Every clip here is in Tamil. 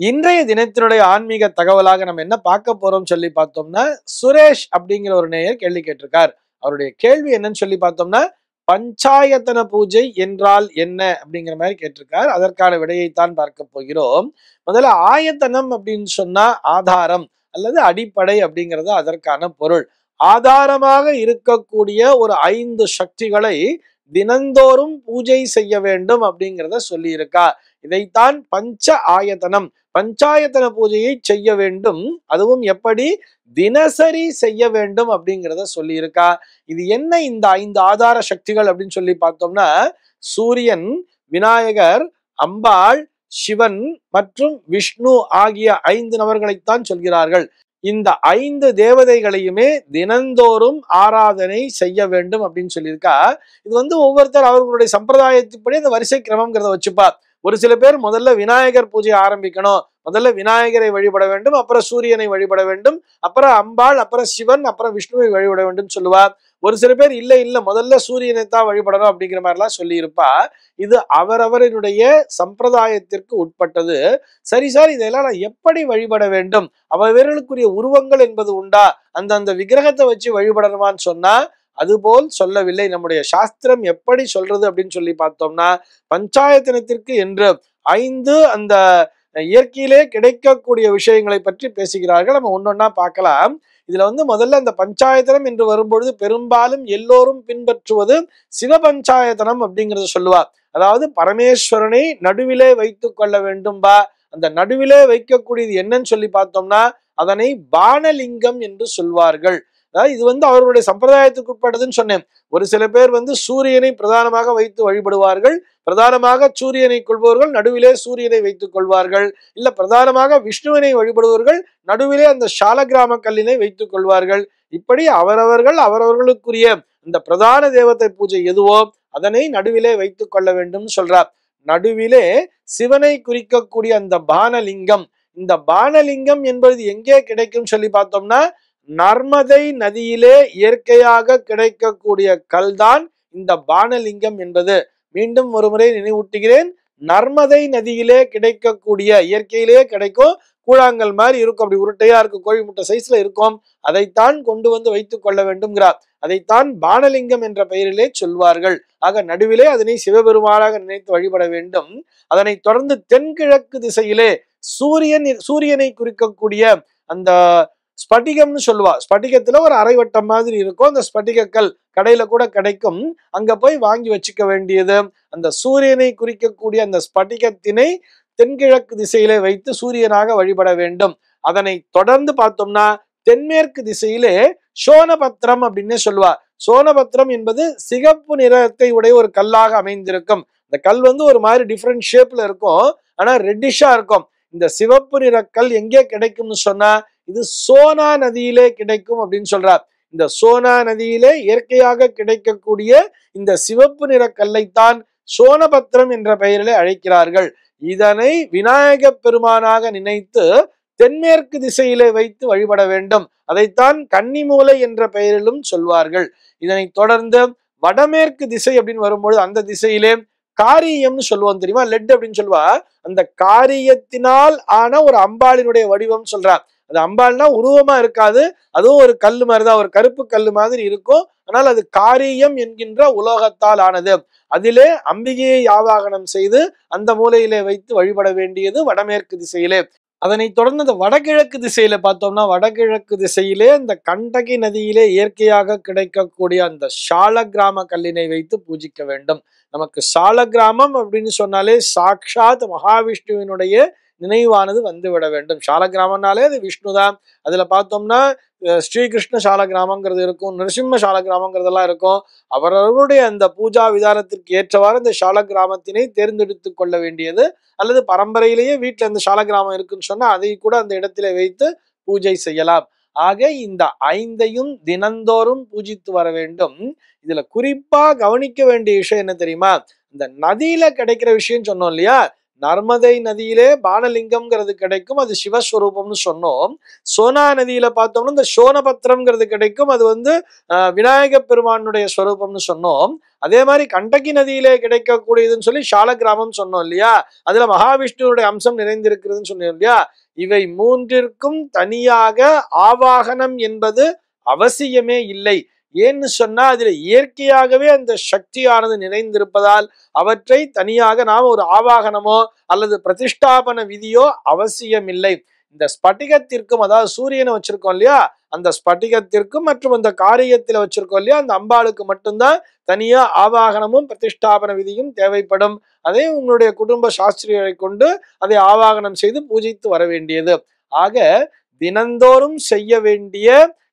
இன்றைய தினத்தினுடைய ஆன்மீக தகவலாக நம்ம என்ன பார்க்க போறோம் சொல்லி பார்த்தோம்னா, சுரேஷ் அப்படிங்கிற ஒரு நேயர் கேள்வி கேட்டிருக்கார். அவருடைய கேள்வி என்னன்னு சொல்லி பார்த்தோம்னா, பஞ்சாயத்தன பூஜை என்றால் என்ன அப்படிங்கிற மாதிரி கேட்டிருக்கார். அதற்கான விடையைத்தான் பார்க்க போகிறோம். முதல்ல ஆயத்தனம் அப்படின்னு சொன்னா ஆதாரம் அல்லது அடிப்படை அப்படிங்கிறது அதற்கான பொருள். ஆதாரமாக இருக்கக்கூடிய ஒரு 5 சக்திகளை தினந்தோறும் பூஜை செய்ய வேண்டும் அப்படிங்கிறத சொல்லி இருக்கா. இதைத்தான் பஞ்ச ஆயத்தனம், பஞ்சாயத்தன பூஜையை செய்ய வேண்டும். அதுவும் எப்படி தினசரி செய்ய வேண்டும் அப்படிங்கிறத சொல்லி இருக்கா. இது என்ன இந்த 5 ஆதார சக்திகள் அப்படின்னு சொல்லி பார்த்தோம்னா, சூரியன், விநாயகர், அம்பாள், சிவன் மற்றும் விஷ்ணு ஆகிய 5 நபர்களைத்தான் சொல்கிறார்கள். இந்த 5 தேவதைகளையுமே தினந்தோறும் ஆராதனை செய்ய வேண்டும் அப்படின்னு சொல்லியிருக்கா. இது ஒவ்வொருத்தர் அவர்களுடைய சம்பிரதாயத்தின்படி அந்த வரிசை கிரமம்ங்கிறத வச்சுப்பா. ஒரு சில பேர் முதல்ல விநாயகர் பூஜை ஆரம்பிக்கணும், முதல்ல விநாயகரை வழிபட வேண்டும், அப்புறம் சூரியனை வழிபட வேண்டும், அப்புறம் அம்பாள், அப்புறம் சிவன், அப்புறம் விஷ்ணுவை வழிபட வேண்டும் சொல்லுவார். ஒரு சில பேர் இல்ல முதல்ல சூரியனை தான் வழிபடணும் அப்படிங்கிற மாதிரிலாம் சொல்லி இருப்பா. இது அவரவரினுடைய சம்பிரதாயத்திற்கு உட்பட்டது. சரி சார், இதெல்லாம் நான் எப்படி வழிபட வேண்டும், அவர்களுக்குரிய உருவங்கள் என்பது உண்டா, அந்த விக்கிரகத்தை வச்சு வழிபடணுமான்னு சொன்னா அதுபோல் சொல்லவில்லை. நம்முடைய சாஸ்திரம் எப்படி சொல்றது அப்படின்னு சொல்லி பார்த்தோம்னா, பஞ்சாயத்தனத்திற்கு என்று 5 அந்த இயற்கையிலே கிடைக்கக்கூடிய விஷயங்களை பற்றி பேசுகிறார்கள். நம்ம ஒன்னொன்னா பார்க்கலாம். இதுல முதல்ல அந்த பஞ்சாயத்தனம் என்று வரும்பொழுது பெரும்பாலும் எல்லோரும் பின்பற்றுவது சிவபஞ்சாயத்தனம் அப்படிங்கறத சொல்லுவார். அதாவது பரமேஸ்வரனை நடுவிலே வைத்துக் கொள்ள வேண்டும்பா. அந்த நடுவிலே வைக்கக்கூடியது என்னன்னு சொல்லி பார்த்தோம்னா அதனை பானலிங்கம் என்று சொல்வார்கள். இது அவர்களுடைய சம்பிரதாயத்துக்கு உட்பட்டதுன்னு சொன்னேன். ஒரு சில பேர் சூரியனை பிரதானமாக வைத்து வழிபடுவார்கள். பிரதானமாக சூரியனை கொள்பவர்கள் நடுவிலே சூரியனை வைத்துக் கொள்வார்கள். இல்ல பிரதானமாக விஷ்ணுவினை வழிபடுவர்கள் நடுவிலே அந்த சாலக்கிராம கல்லினை வைத்துக் கொள்வார்கள். இப்படி அவரவர்களுக்குரிய இந்த பிரதான தேவதை பூஜை எதுவோ அதனை நடுவிலே வைத்துக் கொள்ள வேண்டும் சொல்றார். நடுவிலே சிவனை குறிக்கக்கூடிய அந்த பானலிங்கம், இந்த பானலிங்கம் என்பது எங்கே கிடைக்கும் சொல்லி பார்த்தோம்னா, நர்மதை நதியிலே இயற்கையாக கிடைக்கக்கூடிய கல்தான் இந்த பானலிங்கம் என்பது. மீண்டும் ஒருமுறை நினைவூட்டுகிறேன், நர்மதை நதியிலே கிடைக்கக்கூடிய இயற்கையிலே கிடைக்கும் கூழாங்கல் மாதிரி இருக்கும், அப்படி உருட்டையா இருக்கும், கோழி முட்டை சைஸ்ல இருக்கும். அதைத்தான் கொண்டு வைத்துக் கொள்ள வேண்டும்ங்கிறார். அதைத்தான் பானலிங்கம் என்ற பெயரிலே சொல்வார்கள். ஆக நடுவிலே அதனை சிவபெருமானாக நினைத்து வழிபட வேண்டும். அதனை தொடர்ந்து தென்கிழக்கு திசையிலே சூரியனை குறிக்கக்கூடிய அந்த ஸ்பட்டிகம்னு சொல்லுவா. ஸ்பட்டிகத்துல ஒரு அரைவட்டம் மாதிரி இருக்கும், அந்த ஸ்பட்டிகக்கல் கடையில கூட கிடைக்கும். அங்க போய் வாங்கி வச்சுக்க வேண்டியது. அந்த சூரியனை குறிக்கக்கூடிய அந்த ஸ்பட்டிகத்தினை தென்கிழக்கு திசையிலே வைத்து சூரியனாக வழிபட வேண்டும். அதனை தொடர்ந்து பார்த்தோம்னா தென்மேற்கு திசையிலே சோனபத்திரம் அப்படின்னு சொல்லுவா. சோனபத்திரம் என்பது சிகப்பு நிறத்தை உடைய ஒரு கல்லாக அமைந்திருக்கும். இந்த கல் ஒரு மாதிரி டிஃப்ரெண்ட் ஷேப்ல இருக்கும், ஆனா ரெட்டிஷா இருக்கும். இந்த சிவப்பு நிற கல் எங்கே கிடைக்கும்னு சொன்னா இது சோனா நதியிலே கிடைக்கும் அப்படின்னு சொல்றார். இந்த சோனா நதியிலே இயற்கையாக கிடைக்கக்கூடிய இந்த சிவப்பு நிற கல்லைத்தான் சோனபத்திரம் என்ற பெயரிலே அழைக்கிறார்கள். இதனை விநாயக பெருமானாக நினைத்து தென்மேற்கு திசையிலே வைத்து வழிபட வேண்டும். அதைத்தான் கன்னிமூலை என்ற பெயரிலும் சொல்வார்கள். இதனை தொடர்ந்து வடமேற்கு திசை அப்படின்னு வரும்பொழுது அந்த திசையிலே காரியம்னு சொல்லுவோம் தெரியுமா, லெட் அப்படின்னு சொல்லுவா. அந்த காரியத்தினால் ஆன ஒரு அம்பாளினுடைய வடிவம் சொல்றார். அது அம்பாள்னா உருவமா இருக்காது, அதுவும் ஒரு கல்லு மாதிரிதான், ஒரு கருப்பு கல்லு மாதிரி இருக்கும். ஆனால் அது காரியம் என்கின்ற உலோகத்தால் ஆனது. அதிலே அம்பிகையை ஆவாகனம் செய்து அந்த மூலையிலே வைத்து வழிபட வேண்டியது வடமேற்கு திசையிலே. அதனை தொடர்ந்து அந்த வடகிழக்கு திசையில பார்த்தோம்னா, வடகிழக்கு திசையிலே அந்த கண்டகி நதியிலே இயற்கையாக கிடைக்கக்கூடிய அந்த சாலக்கிராம கல்லினை வைத்து பூஜிக்க வேண்டும். நமக்கு சாலக்கிராமம் அப்படின்னு சொன்னாலே சாக்ஷாத் மகாவிஷ்ணுவினுடைய நினைவானது வந்துவிட வேண்டும். சாலக்கிராமம்னாலே அது விஷ்ணுதான். அதுல பார்த்தோம்னா ஸ்ரீகிருஷ்ண சாலக்கிராமங்கிறது இருக்கும், நரசிம்ம சாலக்கிராமங்கிறதெல்லாம் இருக்கும். அவரவர்களுடைய அந்த பூஜா விதானத்திற்கு ஏற்றவாறு இந்த சாலக்கிராமத்தினை தேர்ந்தெடுத்து கொள்ள வேண்டியது. அல்லது பரம்பரையிலேயே வீட்டுல இந்த சாலக்கிராமம் இருக்குன்னு சொன்னா அதை கூட அந்த இடத்திலே வைத்து பூஜை செய்யலாம். ஆக இந்த 5ஐயும் தினந்தோறும் பூஜித்து வர வேண்டும். இதுல குறிப்பா கவனிக்க வேண்டிய விஷயம் என்ன தெரியுமா, இந்த நதியில கிடைக்கிற விஷயம் சொன்னோம் இல்லையா, நர்மதை நதியிலே பானலிங்கம்ங்கிறது கிடைக்கும், அது சிவஸ்வரூபம்னு சொன்னோம். சோனா நதியில பார்த்தோம்னா இந்த சோனபத்திரம்ங்கிறது கிடைக்கும், அது விநாயக பெருமானுடைய ஸ்வரூபம்னு சொன்னோம். அதே மாதிரி கண்டகி நதியிலே கிடைக்கக்கூடியதுன்னு சொல்லி ஷால கிராமம் சொன்னோம் இல்லையா, அதுல மகாவிஷ்ணுடைய அம்சம் நிறைந்திருக்கிறதுன்னு சொன்னோம் இல்லையா. இவை மூன்றிற்கும் தனியாக ஆவாகனம் என்பது அவசியமே இல்லை. ஏன்னு சொன்னா அதுல இயற்கையாகவே அந்த சக்தியானது நிறைந்திருப்பதால் அவற்றை தனியாக நாம் ஒரு ஆவாகனமோ அல்லது பிரதிஷ்டாபன விதியோ அவசியம் இல்லை. இந்த ஸ்பட்டிகத்திற்கும், அதாவது சூரியனை வச்சிருக்கோம் இல்லையா, அந்த ஸ்பட்டிகத்திற்கும் மற்றும் அந்த காரியத்துல வச்சிருக்கோம் இல்லையா அந்த அம்பாளுக்கு மட்டும்தான் தனியா ஆவாகனமும் பிரதிஷ்டாபன விதியும் தேவைப்படும். அதை உங்களுடைய குடும்ப சாஸ்திரியை கொண்டு அதை ஆவாகனம் செய்து பூஜித்து வர வேண்டியது. ஆக தினந்தோறும் செய்ய வேண்டிய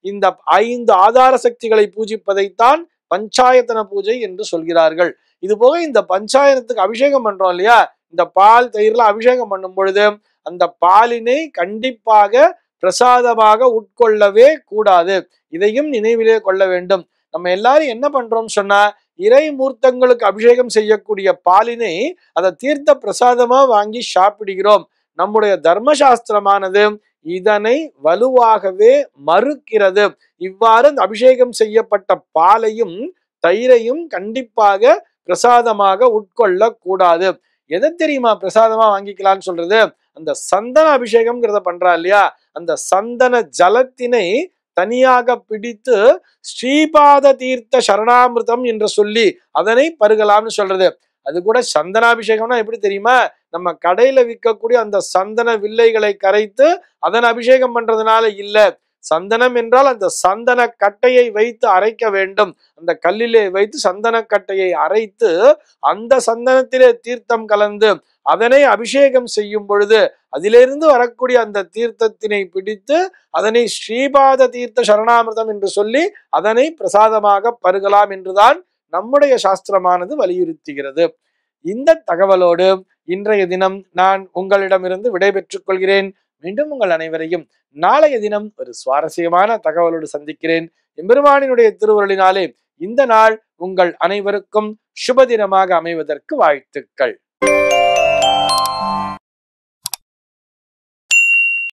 இந்த 5 ஆதார சக்திகளை பூஜிப்பதைத்தான் பஞ்சாயத்தன பூஜை என்று சொல்கிறார்கள். இது போக இந்த பஞ்சாயனத்துக்கு அபிஷேகம் பண்றோம் இல்லையா, இந்த பால் தயிர்ல அபிஷேகம் பண்ணும் பொழுது அந்த பாலினை கண்டிப்பாக பிரசாதமாக உட்கொள்ளவே கூடாது. இதையும் நினைவிலே கொள்ள வேண்டும். நம்ம எல்லாரும் என்ன பண்றோம் சொன்னா, இறை மூர்த்தங்களுக்கு அபிஷேகம் செய்யக்கூடிய பாலினை அதை தீர்த்த பிரசாதமா வாங்கி சாப்பிடுகிறோம். நம்முடைய தர்மசாஸ்திரமானது இதனை வலுவாகவே மறுக்கிறது. இவ்வாறு அந்த அபிஷேகம் செய்யப்பட்ட பாலையும் தயிரையும் கண்டிப்பாக பிரசாதமாக உட்கொள்ள கூடாது. எதை தெரியுமா பிரசாதமா வாங்கிக்கலாம்னு சொல்றது, அந்த சந்தன அபிஷேகம்ங்கிறத பண்றா இல்லையா, அந்த சந்தன ஜலத்தினை தனியாக பிடித்து ஸ்ரீபாத தீர்த்த சரணாமிர்தம் என்று சொல்லி அதனை பருகலாம்னு சொல்றது. அது கூட சந்தனாபிஷேகம்னா எப்படி தெரியுமா, நம்ம கடையில விற்கக்கூடிய அந்த சந்தன வில்லைகளை கரைத்து அதன் அபிஷேகம் பண்றதுனால இல்ல. சந்தனம் என்றால் அந்த சந்தன கட்டையை வைத்து அரைக்க வேண்டும். அந்த கல்லிலே வைத்து சந்தன கட்டையை அரைத்து அந்த சந்தனத்திலே தீர்த்தம் கலந்து அதனை அபிஷேகம் செய்யும் பொழுது அதிலிருந்து வரக்கூடிய அந்த தீர்த்தத்தினை பிடித்து அதனை ஸ்ரீபாத தீர்த்த சரணாமிர்தம் என்று சொல்லி அதனை பிரசாதமாக பருகலாம் என்றுதான் நம்முடைய சாஸ்திரமானது வலியுறுத்துகிறது. இந்த தகவலோடு இன்றைய தினம் நான் உங்களிடமிருந்து விடைபெற்றுக் கொள்கிறேன். மீண்டும் உங்கள் அனைவரையும் நாளைய தினம் ஒரு சுவாரஸ்யமான தகவலோடு சந்திக்கிறேன். எம்பெருமானினுடைய திருவருளினாலே இந்த நாள் உங்கள் அனைவருக்கும் சுபதினமாக அமைவதற்கு வாழ்த்துக்கள்.